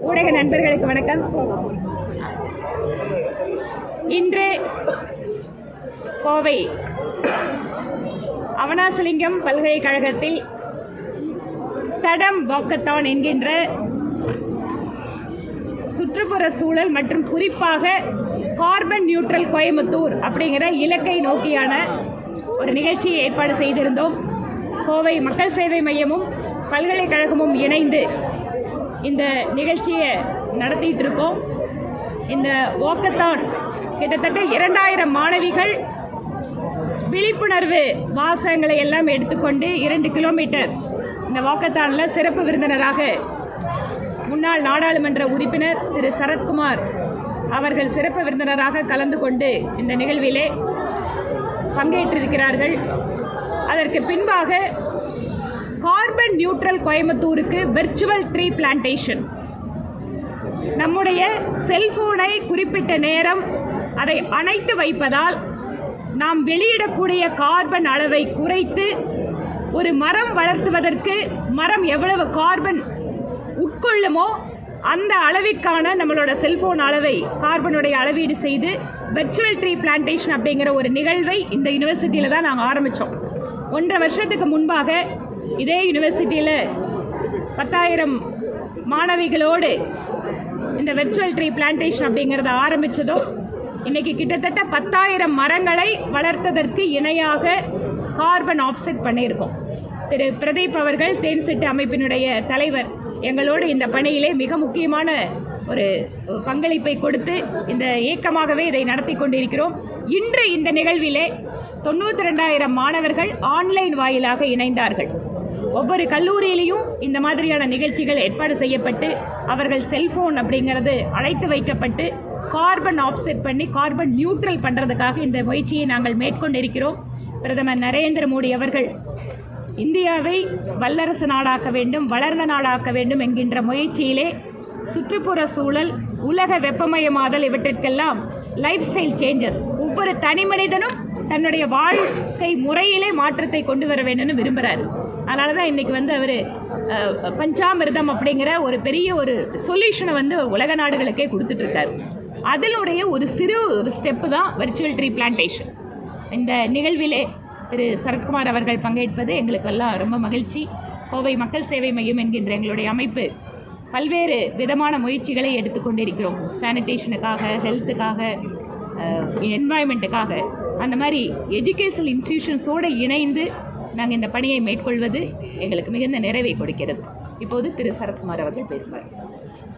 ஊடக நண்பர்களுக்கு வணக்கம். இன்று கோவை அவனாசிலிங்கம் பல்கலைக்கழகத்தில் தடம் வாக்கத்தான் என்கின்ற சுற்றுப்புற சூழல் மற்றும் குறிப்பாக கார்பன் நியூட்ரல் கோயம்புத்தூர் அப்படிங்கிற இலக்கை நோக்கியான ஒரு நிகழ்ச்சியை ஏற்பாடு செய்திருந்தோம். கோவை மக்கள் சேவை மையமும் பல்கலைக்கழகமும் இணைந்து இந்த நிகழ்ச்சியை நடத்திட்டு இருக்கோம். இந்த வாக்கத்தான் கிட்டத்தட்ட 2000 மாணவிகள் விழிப்புணர்வு வாசகங்களை எல்லாம் எடுத்துக்கொண்டு 2 கிலோமீட்டர் இந்த வாக்கத்தானில் சிறப்பு விருந்தினராக முன்னாள் நாடாளுமன்ற உறுப்பினர் திரு சரத்குமார் அவர்கள் சிறப்பு விருந்தினராக கலந்து கொண்டு இந்த நிகழ்விலே பங்கேற்றிருக்கிறார்கள். அதற்கு பின்பாக கார்பன் நியூட்ரல் கோயம்புத்தூருக்கு விர்ச்சுவல் ட்ரீ பிளான்டேஷன், நம்முடைய செல்போனை குறிப்பிட்ட நேரம் அதை அணைத்து வைப்பதால் நாம் வெளியிடக்கூடிய கார்பன் அளவை குறைத்து ஒரு மரம் வளர்த்துவதற்கு மரம் எவ்வளவு கார்பன் உட்கொள்ளுமோ அந்த அளவிற்கான நம்மளோட செல்போன் அளவை கார்பனுடைய அளவீடு செய்து விர்ச்சுவல் ட்ரீ பிளான்டேஷன் அப்படிங்கிற ஒரு நிகழ்வை இந்த யூனிவர்சிட்டியில் தான் நாங்கள் ஆரம்பித்தோம். 1.5 வருஷத்துக்கு முன்பாக இதே யூனிவர்சிட்டியில் 10,000 மாணவிகளோடு இந்த விர்ச்சுவல் ட்ரீ பிளான்டேஷன் அப்படிங்கிறத ஆரம்பித்ததும் இன்றைக்கி கிட்டத்தட்ட 10,000 மரங்களை வளர்த்ததற்கு இணையாக கார்பன் ஆஃப்செட் பண்ணியிருக்கோம். திரு பிரதீப் அவர்கள் தேன்சிட்டு அமைப்பினுடைய தலைவர் எங்களோடு இந்த பணியிலே மிக முக்கியமான ஒரு பங்களிப்பை கொடுத்து இந்த இயக்கமாகவே இதை நடத்தி கொண்டிருக்கிறோம். இன்று இந்த நிகழ்விலே 92,000 மாணவர்கள் ஆன்லைன் வாயிலாக இணைந்தார்கள். ஒவ்வொரு கல்லூரியிலையும் இந்த மாதிரியான நிகழ்ச்சிகள் ஏற்பாடு செய்யப்பட்டு அவர்கள் செல்போன் அப்படிங்கிறது அழைத்து வைக்கப்பட்டு கார்பன் ஆஃப்செட் பண்ணி கார்பன் நியூட்ரல் பண்ணுறதுக்காக இந்த முயற்சியை நாங்கள் மேற்கொண்டிருக்கிறோம். பிரதமர் நரேந்திர மோடி அவர்கள் இந்தியாவை வல்லரசு நாடாக்க வேண்டும், வளர்ந்த நாடாக்க வேண்டும் என்கின்ற முயற்சியிலே சுற்றுப்புற சூழல், உலக வெப்பமயமாதல் இவற்றிற்கெல்லாம் லைஃப் ஸ்டைல் சேஞ்சஸ், ஒவ்வொரு தனி மனிதனும் தன்னுடைய வாழ்க்கை முறையிலே மாற்றத்தை கொண்டு வர வேண்டும்னு விரும்புகிறார். அதனால தான் இன்றைக்கி அவர் பஞ்சாமிர்தம் அப்படிங்கிற ஒரு பெரிய ஒரு சொல்யூஷனை உலக நாடுகளுக்கே கொடுத்துட்ருக்காரு. அதிலுடைய ஒரு சிறு ஸ்டெப்பு தான் விர்ச்சுவல் ட்ரீ பிளான்டேஷன். இந்த நிகழ்விலே திரு சரத்குமார் அவர்கள் பங்கேற்பது எங்களுக்கெல்லாம் ரொம்ப மகிழ்ச்சி. கோவை மக்கள் சேவை மையம் என்கின்ற எங்களுடைய அமைப்பு பல்வேறு விதமான முயற்சிகளை எடுத்துக்கொண்டிருக்கிறோம். சானிடேஷனுக்காக, ஹெல்த்துக்காக, என்வாயன்மெண்ட்டுக்காக, அந்த மாதிரி எஜுகேஷனல் இன்ஸ்டிடியூஷன்ஸோடு இணைந்து நாங்கள் இந்த பணியை மேற்கொள்வது எங்களுக்கு மிகுந்த நிறைவை கொடுக்கிறது. இப்போது திரு சரத்குமார் அவர்கள் பேசுவார்.